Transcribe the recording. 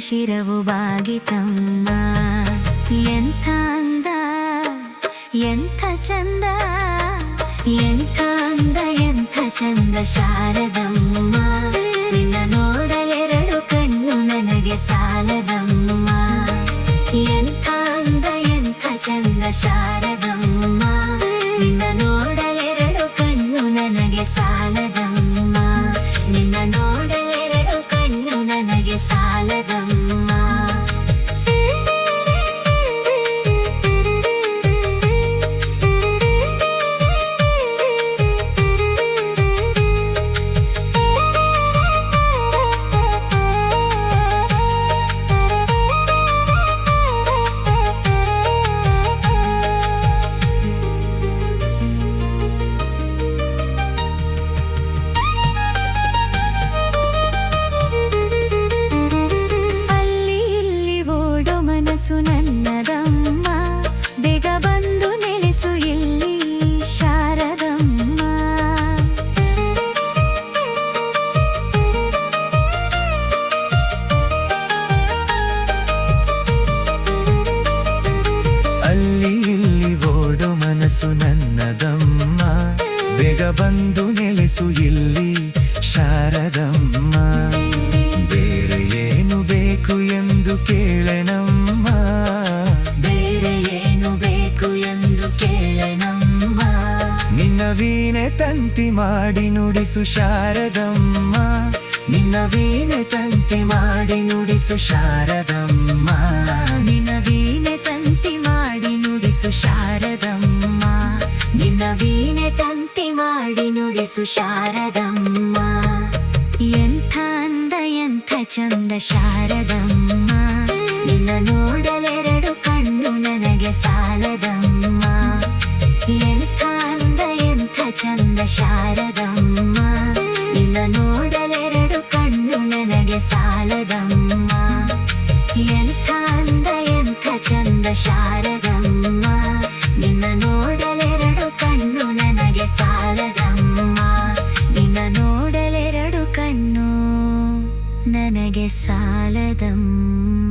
ಶಿರವು ಬಾಗಿತಮ್ಮ. ಎಂಥ ಅಂದ ಎಂಥ ಚಂದ, ಎಂಥ ಅಂದ ಎಂಥ ಚಂದ ಶಾರದಮ್ಮ. ನಿನ್ನ ನೋಡಲೆರಡು ಕಣ್ಣು ನನಗೆ ಸಾಲದಮ್ಮ. ಎಂಥ ಅಂದ ಎಂಥ ಚಂದ ಶಾರದಮ್ಮ. ನಿನ್ನ ನೋಡಲೆರಡು ಕಣ್ಣು ನನಗೆ ಸಾಲದಮ್ಮ. ನಿನ್ನ ನೋಡಲೆರಡು ಕಣ್ಣು ನನಗೆ ಸಾಲದಮ್ಮ. ಮನಸ್ಸು ನನ್ನದಮ್ಮ, ಬೇಗ ಬಂದು ನೆಲೆಸು ಇಲ್ಲಿ ಶಾರದಮ್ಮ. ಅಲ್ಲಿ ಇಲ್ಲಿ ಓಡೋ ಮನಸ್ಸು ನನ್ನದಮ್ಮ, ಬೇಗ ಬಂದು ನೆಲೆಸು ಇಲ್ಲಿ ಶಾರದಮ್ಮ. ಬೇರೆ ಏನು ಬೇಕು ಎಂದು ಕೇಳೆನಮ್ಮ, ಬೇರೆ ಏನು ಬೇಕು ಎಂದು ಕೇಳೆನಮ್ಮ. ನಿನ್ನ ವೀಣೆ ತಂತಿ ಮಾಡಿ ನುಡಿಸು ಶಾರದಮ್ಮ. ನಿನ್ನ ವೀಣೆ ತಂತಿ ಮಾಡಿ ನುಡಿಸು ಶಾರದಮ್ಮ. ನಿನ್ನ ವೀಣೆ ತಂತಿ ಮಾಡಿ ನುಡಿಸು ಶಾರದಮ್ಮ. ನಿನ್ನ ವೀಣೆ ತಂತಿ ಮಾಡಿ ನುಡಿಸು ಶಾರದಮ್ಮ. ಎಂಥ ಅಂದ ಎಂಥ ಚಂದ ಶಾರದಮ್ಮ. ನಿನ್ನ ನೋಡಲೆರಡು ಕಣ್ಣು ನನಗೆ ಸಾಲದಮ್ಮ. ಎಂಥ ಅಂದ ಎಂಥ ಚಂದ ಶಾರದಮ್ಮ. ನಿನ್ನ ನೋಡಲೆರಡು ಕಣ್ಣು ನನಗೆ ಸಾಲದಮ್ಮ. ಎಂಥ ಅಂದ ಎಂಥ ಚಂದ ಶಾರದಮ್ಮ. ನಿನ್ನ ನೋಡಲೆರಡು ಕಣ್ಣು ನನಗೆ ಸಾಲದಮ್ಮ. ನಿನ್ನ ನೋಡಲೆರಡು ಕಣ್ಣು ನನಗೆ ಸಾಲದಮ್ಮ.